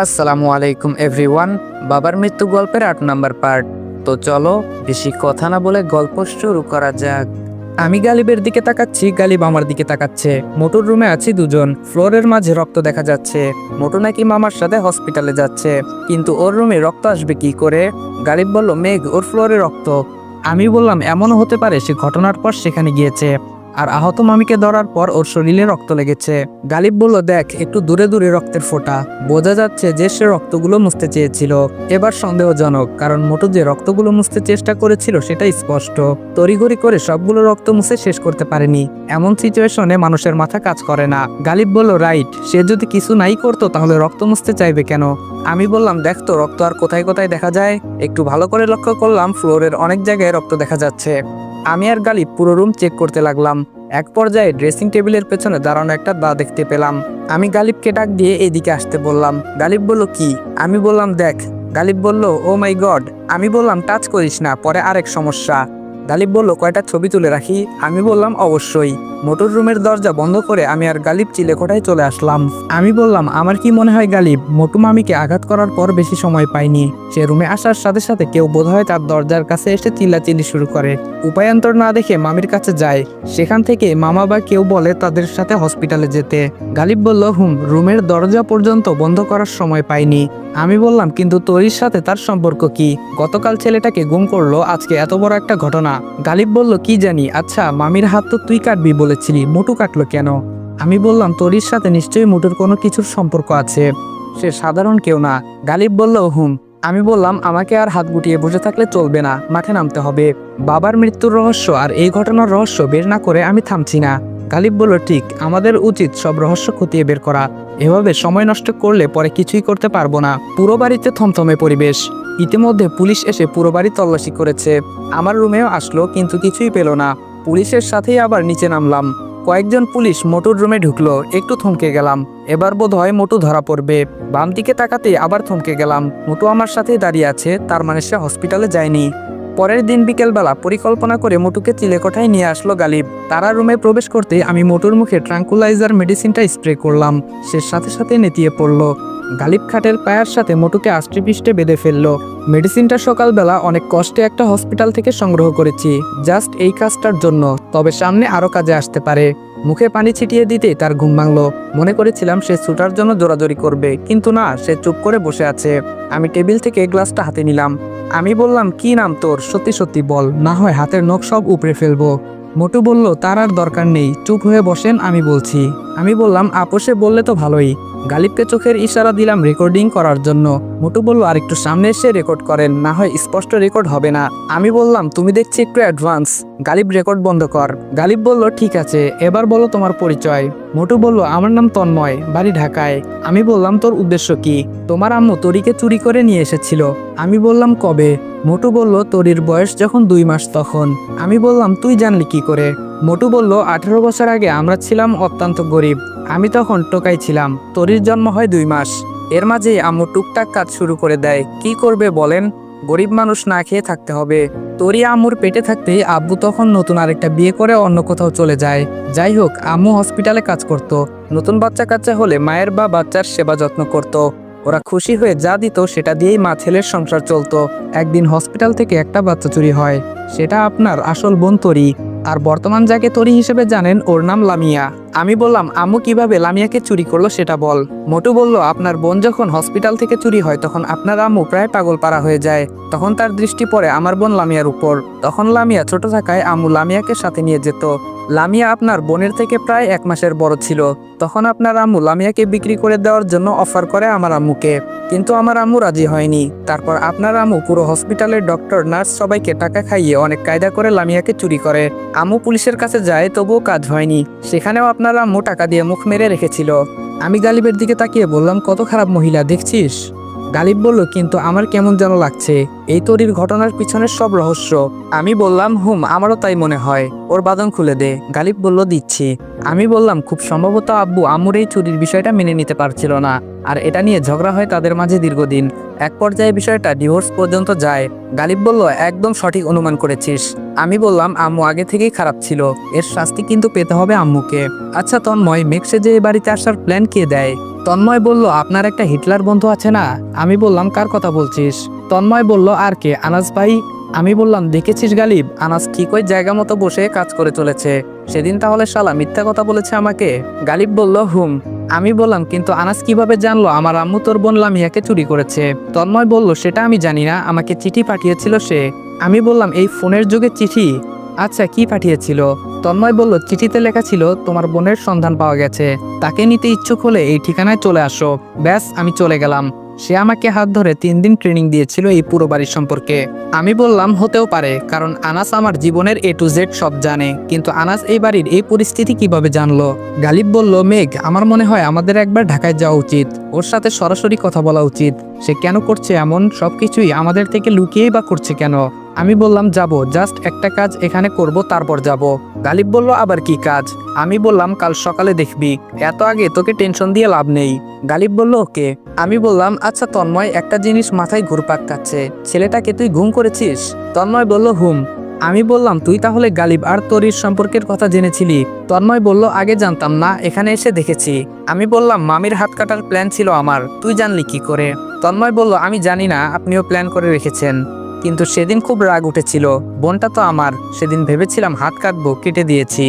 আসসালামু আলাইকুম এভরিওয়ান। বাবার মৃত্যু গল্পের ৮ নাম্বার পার্ট। তো চলো বেশি কথা না বলে গল্প শুরু করা যাক। আমি গালিবের দিকে তাকাচ্ছি, গালিব আমার দিকে তাকাচ্ছে। মোটুর রুমে আছি দুজন, ফ্লোরের মাঝে রক্ত দেখা যাচ্ছে। মোটু নাকি মামার সাথে হসপিটালে যাচ্ছে, কিন্তু ওর রুমে রক্ত আসবে কি করে? গালিব বলল, মেঘ, ওর ফ্লোরে রক্ত। আমি বললাম, এমনও হতে পারে সে ঘটনার পর সেখানে গিয়েছে, আর আহত মামিকে ধরার পর ওর শরীরে রক্ত লেগেছে। গালিব বলল, দেখ, একটু দূরে দূরে রক্তের ফোঁটা, বোঝা যাচ্ছে যে সে রক্তগুলো মুছতে চেয়েছিল। এবার সন্দেহজনক, কারণ মোটু যে রক্তগুলো মুছতে চেষ্টা করেছিল সেটা স্পষ্ট। তড়িঘড়ি করে সবগুলো রক্ত মুছে শেষ করতে পারেনি। এমন সিচুয়েশনে মানুষের মাথা কাজ করে না। গালিব বলল, রাইট, সে যদি কিছু নাই করতো তাহলে রক্ত মুছতে চাইবে কেন? আমি বললাম, দেখ তো রক্ত আর কোথায় কোথায় দেখা যায়। একটু ভালো করে লক্ষ্য করলাম, ফ্লোরের অনেক জায়গায় রক্ত দেখা যাচ্ছে। আমি আর গালিব পুরো রুম চেক করতে লাগলাম। এক পর্যায়ে ড্রেসিং টেবিলের পেছনে দাঁড়ানো একটা দা দেখতে পেলাম। আমি গালিবকে ডাক দিয়ে এদিকে আসতে বললাম। গালিব বলল, কি? আমি বললাম, দেখ। গালিব বলল, ও মাই গড। আমি বললাম, টাচ করিস না, পরে আরেক সমস্যা। গালিব বলল, কয়টা ছবি তুলে রাখি? আমি বললাম, অবশ্যই। মোটর রুমের দরজা বন্ধ করে আমি আর গালিব চিলেকোঠায় চলে আসলাম। আমি বললাম, আমার কি মনে হয় গালিব, মোটু মামিকে আঘাত করার পর বেশি সময় পায়নি। সে রুমে আসার সাথে সাথে কেউ বোধহয় তার দরজার কাছে এসে চিল্লাচিল্লি শুরু করে। উপায়ান্তর না দেখে মামির কাছে যায়। সেখান থেকে মামা বা কেউ বলে তাদের সাথে হসপিটালে যেতে। গালিব বলল, রুমের দরজা পর্যন্ত বন্ধ করার সময় পাইনি। আমি বললাম, কিন্তু তরির সাথে তার সম্পর্ক কি? গতকাল ছেলেটাকে গুম করলো, আজকে এত বড় একটা ঘটনা। গালিব বলল, কি জানি। আচ্ছা, মামির হাত তো তুই কাটবি বলেছিলি, মোটু কাটলো কেন? আমি বললাম, তরির সাথে নিশ্চয়ই মোটুর কোনো কিছুর সম্পর্ক আছে, সে সাধারণ কেউ না। গালিব বলল, আমি বললাম, আমাকে আর হাত গুটিয়ে বসে থাকলে চলবে না, মাঠে নামতে হবে। বাবার মৃত্যুর রহস্য আর এই ঘটনার রহস্য বের না করে আমি থামছি না। গালিব বলল, ঠিক, আমাদের উচিত সব রহস্য খতিয়ে বের করা। এভাবে সময় নষ্ট করলে পরে কিছুই করতে পারবো না। পুরো বাড়িতে থমথমে পরিবেশ। ইতিমধ্যে পুলিশ এসে পুরো বাড়ি তল্লাশি করেছে। আমার রুমেও আসলো, কিন্তু কিছুই পেল না। পুলিশের সাথেই আবার নিচে নামলাম। কয়েকজন পুলিশ মোটুর রুমে ঢুকলো, একটু থমকে গেলাম। এবার বোধ হয় মোটু ধরা পড়বে। বাম দিকে তাকাতেই আবার থমকে গেলাম। মোটু আমার সাথেই দাঁড়িয়ে আছে, তার মানে সে হসপিটালে যায়নি। পরের দিন বিকেলবেলা পরিকল্পনা করে মোটুকে চিলেকোঠায় নিয়ে আসলো গালিব। তারা রুমে প্রবেশ করতে আমি মোটুর মুখে ট্রাঙ্কুলাইজার মেডিসিনটা স্প্রে করলাম। সে সাথে সাথে নেতিয়ে পড়ল। গালিব খাটের পায়ের সাথে মোটুকে আষ্টে বেঁধে ফেললো। মেডিসিনটা সকালবেলা অনেক কষ্টে একটা হসপিটাল থেকে সংগ্রহ করেছি, জাস্ট এই কাজটার জন্য, তবে সামনে আরো কাজে আসতে পারে। মুখে পানি ছিটিয়ে দিতেই তার ঘুম ভাঙলো। মনে করেছিলাম সে ছুটার জন্য জোরাজোরি করবে, কিন্তু না, সে চুপ করে বসে আছে। আমি টেবিল থেকে গ্লাসটা হাতে নিলাম। আমি বললাম, কি নাম তোর? সত্যি সত্যি বল, না হয় হাতের নখ সব উপড়ে ফেলবো। মোটু বলল, তার আর দরকার নেই, চুপ হয়ে বসেন, আমি বলছি। আমি বললাম, আপোষে বললে তো ভালোই। গালিবকে চোখের ইশারা দিলাম রেকর্ডিং করার জন্য। মোটু বলল, আর একটু সামনে এসে রেকর্ড করেন, না হয় স্পষ্ট রেকর্ড হবে না। আমি বললাম, তুমি দেখছি একটু অ্যাডভান্স। গালিব, রেকর্ড বন্ধ কর। গালিব বলল, ঠিক আছে, এবার বলো তোমার পরিচয়। মোটু বলল, আমার নাম তন্ময়, বাড়ি ঢাকায়। আমি বললাম, তোর উদ্দেশ্য কি? তোমার আম্মু তরিকে চুরি করে নিয়ে এসেছিল। আমি বললাম, কবে? মোটু বলল, তরির বয়স যখন 2 মাস তখন। আমি বললাম, তুই জানলি কি করে? মোটু বলল, 18 বছর আগে আমরা ছিলাম অত্যন্ত গরিব। আমি তখন টোকাই ছিলাম। তরির জন্ম হয় 2 মাস। এর মাঝেই আম্মু টুকটাক কাজ শুরু করে দেয়। কি করবে বলেন? গরিব মানুষ, না খেয়ে থাকতে হবে। তরি আম্মুর পেটে থাকতেই আব্বু তখন নতুন আরেকটা বিয়ে করে অন্য কোথাও চলে যায়। যাই হোক, আম্মু হসপিটালে কাজ করত। নতুন বাচ্চা কাচ্চা হলে মায়ের বা বাচ্চার সেবা যত্ন করত। ওরা খুশি হয়ে যা দিত সেটা দিয়েই মা ছেলের সংসার চলতো। একদিন হসপিটাল থেকে একটা বাচ্চা চুরি হয়। সেটা আপনার আসল বোন তরি, আর বর্তমান যাকে তরি হিসেবে জানেন ওর নাম লামিয়া। আমি বললাম, আম্মু কিভাবে লামিয়াকে চুরি করলো সেটা বল। মোটু বলল, আপনার বোন যখন হসপিটাল থেকে চুরি হয় তখন আপনার আম্মু প্রায় পাগল পারা হয়ে যায়। তখন তার দৃষ্টি পড়ে আমার বোন লামিয়ার উপর। তখন লামিয়া ছোট থাকায় আম্মু লামিয়াকে সাথে নিয়ে যেত। লামিয়া আপনার বোনের থেকে প্রায় 1 মাসের বড় ছিল। তখন আপনার আম্মু লামিয়াকে বিক্রি করে দেওয়ার জন্য অফার করে আমার আম্মুকে, কিন্তু আমার আম্মু রাজি হয়নি। তারপর আপনার আম্মু পুরো হসপিটালের ডক্টর, নার্স সবাইকে টাকা খাইয়ে অনেক কায়দা করে লামিয়াকে চুরি করে। আম্মু পুলিশের কাছে যায়, তবুও কাজ হয়নি। সেখানেও আপনার আম্মু টাকা দিয়ে মুখ মেরে রেখেছিল। আমি গালিবের দিকে তাকিয়ে বললাম, কত খারাপ মহিলা দেখছিস? গালিব বলল, কিন্তু আমার কেমন যেন লাগছে, এই তরির ঘটনার পিছনের সব রহস্য। আমি বললাম, আমারও তাই মনে হয়। ওর বাঁধন খুলে দে। গালিব বলল, দিচ্ছি। আমি বললাম, খুব সম্ভবত আব্বু আম্মুর এই চুরির বিষয়টা মেনে নিতে পারছিল না, আর এটা নিয়ে ঝগড়া হয় তাদের মাঝে দীর্ঘদিন। এক পর্যায়ে বিষয়টা ডিভোর্স পর্যন্ত যায়। গালিব বলল, একদম সঠিক অনুমান করেছিস। আমি বললাম, আম্মু আগে থেকেই খারাপ ছিল, এর শাস্তি কিন্তু পেতে হবে আম্মুকে। আচ্ছা তন্ময়, মেঘসে যে বাড়িতে আসার প্ল্যান কে দেয়? তন্ময় বলল, আপনার একটা হিটলার বন্ধু আছে না? আমি বললাম, কার কথা বলছিস? তন্ময় বলল, আর কে, আনাস ভাই। আমি বললাম, দেখেছিস গালিব, আনাস ঠিক ওই জায়গা মতো বসে কাজ করে চলেছে। সেদিন তাহলে শালা মিথ্যা কথা বলেছে আমাকে? গালিব বলল, হুম। আমি বললাম, কিন্তু আনাস কিভাবে জানলো আমার আম্মু তোর বোন লামিয়াকে চুরি করেছে? তন্ময় বলল, সেটা আমি জানি না, আমাকে চিঠি পাঠিয়েছিল সে। আমি বললাম, এই ফোনের যুগে চিঠি? আচ্ছা, কি পাঠিয়েছিল? তন্ময় বলল, চিঠিতে লেখা ছিল, তোমার বোনের সন্ধান পাওয়া গেছে, তাকে নিতে ইচ্ছুক হলে এই ঠিকানায় চলে আসো। ব্যাস, আমি চলে গেলাম। সে আমাকে হাত ধরে 3 দিন ট্রেনিং দিয়েছিল এই পুরো বাড়ির সম্পর্কে। আমি বললাম, হতেও পারে, কারণ আনাস আমার জীবনের A to Z সব জানে, কিন্তু আনাস এই বাড়ির এই পরিস্থিতি কিভাবে জানলো? গালিব বলল, মেঘ, আমার মনে হয় আমাদের একবার ঢাকায় যাওয়া উচিত, ওর সাথে সরাসরি কথা বলা উচিত। সে কেন করছে এমন সবকিছুই আমাদের থেকে লুকিয়েই বা করছে কেন? আমি বললাম, যাব, জাস্ট একটা কাজ এখানে করব, তারপর যাব। গালিব বলল, আবার কি কাজ? আমি বললাম, কাল সকালে দেখবি, এত আগে তোকে টেনশন দিয়ে লাভ নেই। গালিব বলল, ওকে। আমি বললাম, আচ্ছা তন্ময়, একটা জিনিস মাথায় ঘুরপাক খাচ্ছে, ছেলেটাকে তুই ঘুম করেছিস? তন্ময় বলল, হুম। আমি বললাম, তুই তাহলে গালিব আর তরির সম্পর্কের কথা জেনেছিলি? তন্ময় বলল, আগে জানতাম না, এখানে এসে দেখেছি। আমি বললাম, মামির হাত কাটার প্ল্যান ছিল আমার, তুই জানলি কি করে? তন্ময় বলল, আমি জানি না আপনিও প্ল্যান করে রেখেছেন, কিন্তু সেদিন খুব রাগ উঠেছিল, বোনটা তো আমার, সেদিন ভেবেছিলাম হাত কাটবো, কেটে দিয়েছি।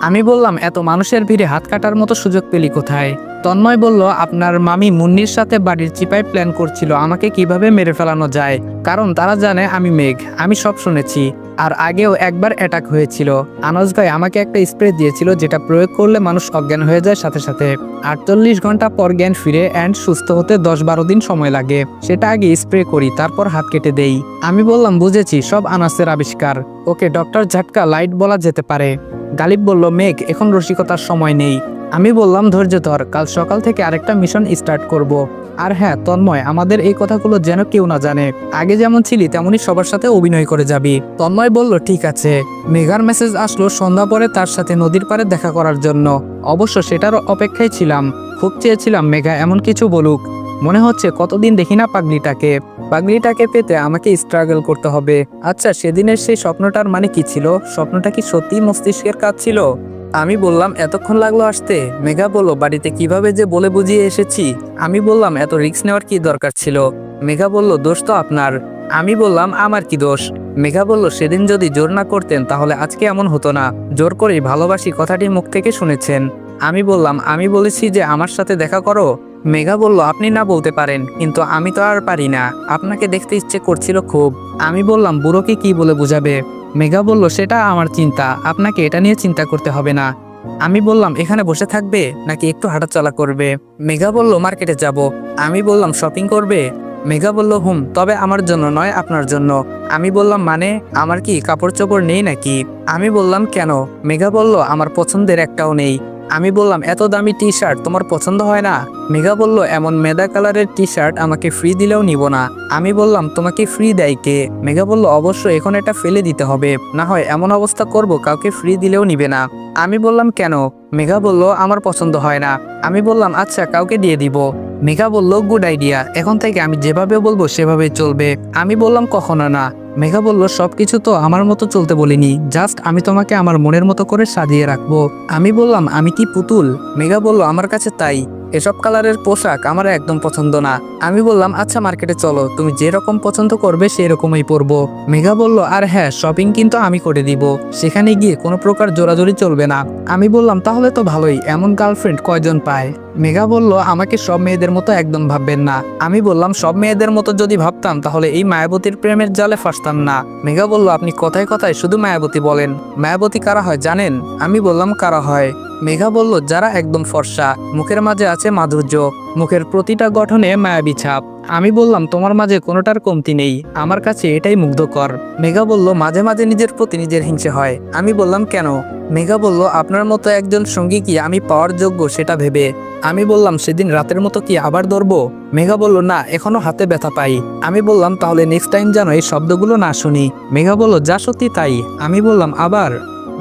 আমি বললাম, এত মানুষের ভিড়ে হাত কাটার মতো সুযোগ পেলি কোথায়? তন্ময় বলল, আপনার মামি মুন্নির সাথে বাড়ির চিপায় প্ল্যান করছিল আমাকে কিভাবে মেরে ফেলানো যায়, কারণ তারা জানে আমি মেঘ, আমি সব শুনেছি। আর আগেও একবার অ্যাটাক হয়েছিল, আনাস ভাই আমাকে একটা স্প্রে দিয়েছিল, যেটা প্রয়োগ করলে মানুষ অজ্ঞান হয়ে যায় সাথে সাথে। 48 ঘন্টা পর জ্ঞান ফিরে অ্যান্ড সুস্থ হতে 10-12 দিন সময় লাগে। সেটা আগে স্প্রে করি, তারপর হাত কেটে দেই। আমি বললাম, বুঝেছি, সব আনাসের আবিষ্কার, ওকে ডক্টর ঝাটকা লাইট বলা যেতে পারে। গালিব বলল, মেঘ, এখন রসিকতার সময় নেই। আমি বললাম, ধৈর্য ধর, কাল সকাল থেকে আরেকটা মিশন স্টার্ট করব। আর হ্যাঁ তন্ময়, আমাদের এই কথাগুলো যেন কেউ না জানে, আগে যেমন ছিলি তেমনই সবার সাথে অভিনয় করে যাবি। তন্ময় বলল, ঠিক আছে। মেঘার মেসেজ আসলো সন্ধ্যা পরে তার সাথে নদীর পাড়ে দেখা করার জন্য। অবশ্য সেটার অপেক্ষায় ছিলাম, খুব চেয়েছিলাম মেঘা এমন কিছু বলুক। মনে হচ্ছে কতদিন দেখি না পাগলিটাকে পেতে আমাকে স্ট্রাগল করতে হবে। আচ্ছা, সেদিনের সেই স্বপ্নটার মানে কি ছিল? স্বপ্নটা কি সত্যি মস্তিষ্কের কাজ ছিল? আমি বললাম, এতক্ষণ লাগলো আসতে? মেঘা বলল, বাড়িতে কিভাবে যে বলে বুঝিয়ে এসেছি। আমি বললাম, এত রিস্ক নেওয়ার কি দরকার ছিল? মেঘা বলল, দোষ তো আপনার। আমি বললাম, আমার কি দোষ? মেঘা বলল, সেদিন যদি জোর না করতেন তাহলে আজকে এমন হতো না, জোর করেই ভালোবাসি কথাটি মুখ থেকে শুনেছেন। আমি বললাম, আমি বলেছি যে আমার সাথে দেখা করো? মেঘা বলল, আপনি না বলতে পারেন, কিন্তু আমি তো আর পারি না, আপনাকে দেখতে ইচ্ছে করছিল খুব। আমি বললাম, বুড়োকে কি বলে বুঝাবে? মেঘা বলল, সেটা আমার চিন্তা, আপনাকে এটা নিয়ে চিন্তা করতে হবে না। আমি বললাম, এখানে বসে থাকবে নাকি একটু হাঁটাচলা করবে? মেঘা বলল, মার্কেটে যাব। আমি বললাম, শপিং করবে? মেঘা বলল, হুম, তবে আমার জন্য নয়, আপনার জন্য। আমি বললাম, মানে আমার কি কাপড় চোপড় নেই নাকি? আমি বললাম, কেন? মেঘা বলল, আমার পছন্দের একটাও নেই। আমি বললাম, এত দামি টি শার্ট তোমার পছন্দ হয় না? মেঘা বলল, এমন মেদা কালারের টি শার্ট আমাকে ফ্রি দিলেও নিব না। আমি বললাম, তোমাকে ফ্রি দেয় কে? মেঘা বলল, অবশ্য এখন এটা ফেলে দিতে হবে, না হয় এমন অবস্থা করব কাউকে ফ্রি দিলেও নিবে না। আমি বললাম, কেন? মেঘা বলল, আমার পছন্দ হয় না। আমি বললাম, আচ্ছা, কাউকে দিয়ে দিব। মেঘা বলল, গুড আইডিয়া, এখন থেকে আমি যেভাবে বলবো সেভাবেই চলবে। আমি বললাম, কখনো না। মেঘা বলল, সবকিছু তো আমার মতো চলতে বলিনি, জাস্ট আমি তোমাকে আমার মনের মতো করে সাজিয়ে রাখবো। আমি বললাম, আমি কি পুতুল? মেঘা বলল, আমার কাছে তাই, এসব কালারের পোশাক আমার একদম পছন্দ না। আমি বললাম, আচ্ছা মার্কেটে চলো, তুমি যেরকম পছন্দ করবে সেরকমই পরবো। মেঘা বলল, আর হ্যাঁ, শপিং কিন্তু আমি করে দিব, সেখানে গিয়ে কোনো প্রকার জোরাজোরি চলবে না। আমি বললাম, তাহলে তো ভালোই, এমন গার্লফ্রেন্ড কয়জন পায়? মেঘা বলল, আমাকে সব মেয়েদের মতো একদম ভাববেন না। আমি বললাম, সব মেয়েদের মতো যদি ভাবতাম তাহলে এই মায়াবতীর প্রেমের জালে ফাঁসতাম না। মেঘা বলল, আপনি কথায় কথায় শুধু মায়াবতী বলেন, মায়াবতী কারা হয় জানেন? আমি বললাম, কারা হয়? মেঘা বলল, যারা একদম ফর্সা, মুখের মাঝে আছে মাধুর্য, মুখের প্রতিটা গঠনে মায়াবী ছাপ। আমি বললাম, তোমার মাঝে কোনোটার কমতি নেই, আমার কাছে এটাই মুগ্ধকর। মেঘা বলল, মাঝে মাঝে নিজের প্রতি নিজের হিংসে হয়। আমি বললাম, কেন? মেঘা বলল, আপনার মতো একজন সঙ্গী কি আমি পাওয়ার যোগ্য সেটা ভেবে। আমি বললাম, সেদিন রাতের মতো কি আবার ধরবো? মেঘা বলল, না, এখনো হাতে ব্যথা পাই। আমি বললাম, তাহলে নেক্সট টাইম যেন এই শব্দগুলো না শুনি। মেঘা বলল, যা সত্যি তাই। আমি বললাম, আবার?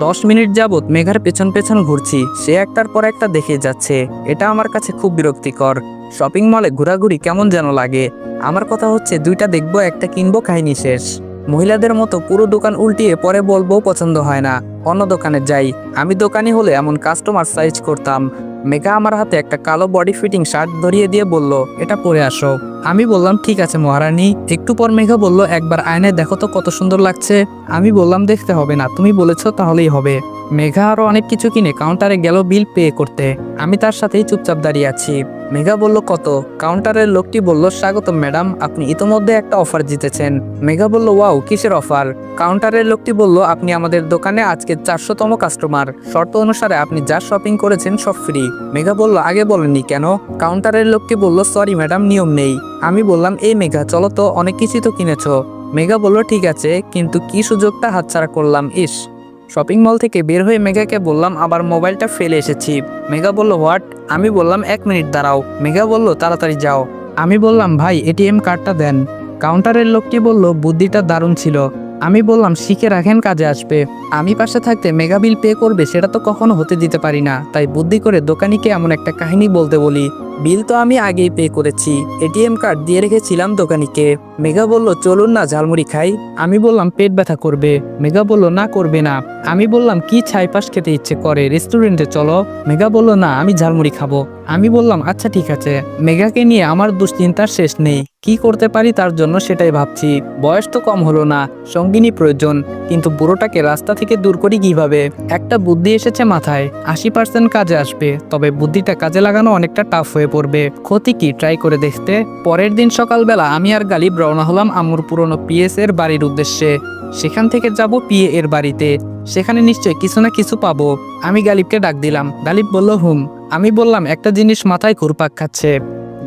10 মিনিট যাবত মেঘার পেছন পেছন ঘুরছি, সে একটার পর একটা দেখে যাচ্ছে, এটা আমার কাছে খুব বিরক্তিকর। শপিং মলে ঘোরাঘুরি কেমন যেন লাগে। আমার কথা হচ্ছে, দুইটা দেখবো, একটা কিনবো, কাহিনী শেষ। মহিলাদের মতো পুরো দোকান উল্টিয়ে পরে বলবো পছন্দ হয় না, অন্য দোকানে যাই। আমি দোকানি হলে এমন কাস্টমার সাইজ করতাম। মেঘা আমার হাতে একটা কালো বডি ফিটিং শার্ট ধরিয়ে দিয়ে বলল, এটা পরে আসো। আমি বললাম ঠিক আছে মহারানী। একটু পর মেঘা বলল, একবার আয়নায় দেখো তো কত সুন্দর লাগছে। আমি বললাম দেখতে হবে না, তুমি বলেছো তাহলেই হবে। মেঘা আরো অনেক কিছু কিনে কাউন্টারে গেল বিল পে করতে। আমি তার সাথেই চুপচাপ দাঁড়িয়ে আছি। মেঘা বলল কত? কাউন্টারের লোকটি বলল, স্বাগতম ম্যাডাম, আপনি ইতোমধ্যে একটা অফার জিতেছেন। মেঘা বলল, ওয়াও, কিসের অফার? কাউন্টারের লোকটি বলল, আপনি আমাদের দোকানে আজকে 400তম কাস্টমার। শর্ত অনুসারে আপনি যা শপিং করেছেন সব ফ্রি। মেঘা বলল, আগে বলেননি কেন? কাউন্টারের লোকটি বলল, সরি ম্যাডাম, নিয়ম নেই। আমি বললাম, এই মেঘা চলো তো, অনেক কিছুই তো কিনেছো। মেঘা বলল, ঠিক আছে, কিন্তু কি সুযোগটা হাতছাড়া করলাম, ইস। শপিং মল থেকে বের হয়ে মেঘাকে বললাম, আবার মোবাইলটা ফেলে এসেছি। মেঘা বলল, হোয়াট? আমি বললাম, 1 মিনিট দাঁড়াও। মেঘা বলল, তাড়াতাড়ি যাও। আমি বললাম, ভাই এটিএম কার্ডটা দেন। কাউন্টারের লোকটি বলল, বুদ্ধিটা দারুণ ছিল। আমি বললাম, শিখে রাখেন, কাজে আসবে। আমি পাশে থাকতে মেগা বিল পে করবে সেটা তো কখনো হতে দিতে পারি না, তাই বুদ্ধি করে দোকানিকে এমন একটা কাহিনী বলতে বলি। বিল তো আমি আগেই পে করেছি, এটিএম কার্ড দিয়ে রেখেছিলাম দোকানিকে। মেঘা বলল, চলুন না ঝালমুড়ি খাই। আমি বললাম, পেট ব্যথা করবে। মেঘা বলল, না করবে না। আমি বললাম, কি ছাইপাস খেতে ইচ্ছে করে, রেস্টুরেন্টে চলো। মেঘা বলল, না, আমি ঝালমুড়ি খাবো। আমি বললাম, আচ্ছা ঠিক আছে। মেঘাকে নিয়ে আমার দুশ্চিন্তার শেষ নেই, কি করতে পারি তার জন্য সেটাই ভাবছি। বয়স তো কম হলো না, সঙ্গিনী প্রয়োজন, কিন্তু বুড়োটাকে রাস্তা থেকে দূর করি কিভাবে? একটা বুদ্ধি এসেছে মাথায়, 80% কাজে আসবে, তবে বুদ্ধিটা কাজে লাগানো অনেকটা টাফ হয়ে পড়বে। ক্ষতি কি, ট্রাই করে দেখতে। পরের দিন সকালবেলা আমি আর গালিব রওনা হলাম আম্মুর পুরনো পিএস এর বাড়ির উদ্দেশ্যে। সেখান থেকে যাব পিএ এর বাড়িতে, সেখানে নিশ্চয় কিছু না কিছু পাবো। আমি গালিবকে ডাক দিলাম। গালিব বলল, হুম। আমি বললাম, একটা জিনিস মাথায় ঘুরপাক খাচ্ছে।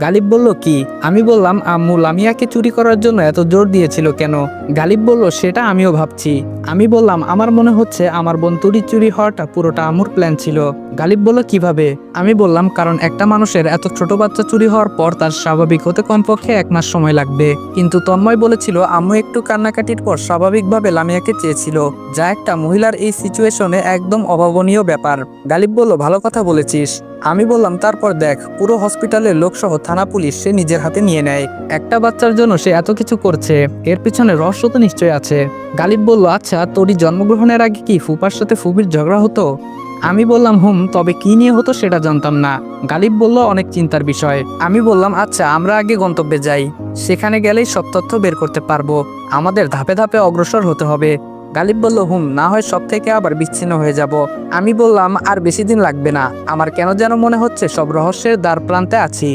গালিব বলল, কি? আমি বললাম, আম্মু লামিয়াকে চুরি করার জন্য এত জোর দিয়েছিল কেন? গালিব বলল, সেটা আমিও ভাবছি। আমি বললাম, আমার মনে হচ্ছে আমার বোন চুরি হওয়াটা পুরোটা আম্মুর প্ল্যান ছিল। গালিব বলল, কিভাবে? আমি বললাম, কারণ একটা মানুষের এত ছোট বাচ্চা চুরি হওয়ার পর তার স্বাভাবিক হতে কমপক্ষে 1 মাস সময় লাগবে। কিন্তু তন্ময় বলেছিল আম্মু একটু কান্নাকাটির পর স্বাভাবিকভাবে লামিয়াকে চেয়েছিল, যা একটা মহিলার এই সিচুয়েশনে একদম অভাবনীয় ব্যাপার। গালিব বলল, ভালো কথা বলেছিস। আমি বললাম, তারপর দেখ, পুরো হসপিটালের লোকসহ থানা পুলিশ সে নিজের হাতে নিয়ে নেয়। একটা বাচ্চার জন্য সে এত কিছু করছে, এর পিছনে রহস্য তো নিশ্চয় আছে। গালিব বলল, আচ্ছা, তোরই জন্মগ্রহণের আগে কি ফুপার সাথে ফুবির ঝগড়া হতো? আমি বললাম, হুম, তবে কি নিয়ে হতো সেটা জানতাম না। গালিব বলল, অনেক চিন্তার বিষয়। আমি বললাম, আচ্ছা, আমরা আগে গন্তব্যে যাই, সেখানে গেলেই সব তথ্য বের করতে পারবো। আমাদের ধাপে ধাপে অগ্রসর হতে হবে। গালিব বলল, হুম, না হয় সব থেকে আবার বিচ্ছিন্ন হয়ে যাব। আমি বললাম, আর বেশি দিন লাগবে না, আমার কেন যেন মনে হচ্ছে সব রহস্যের দ্বার প্রান্তে আছি।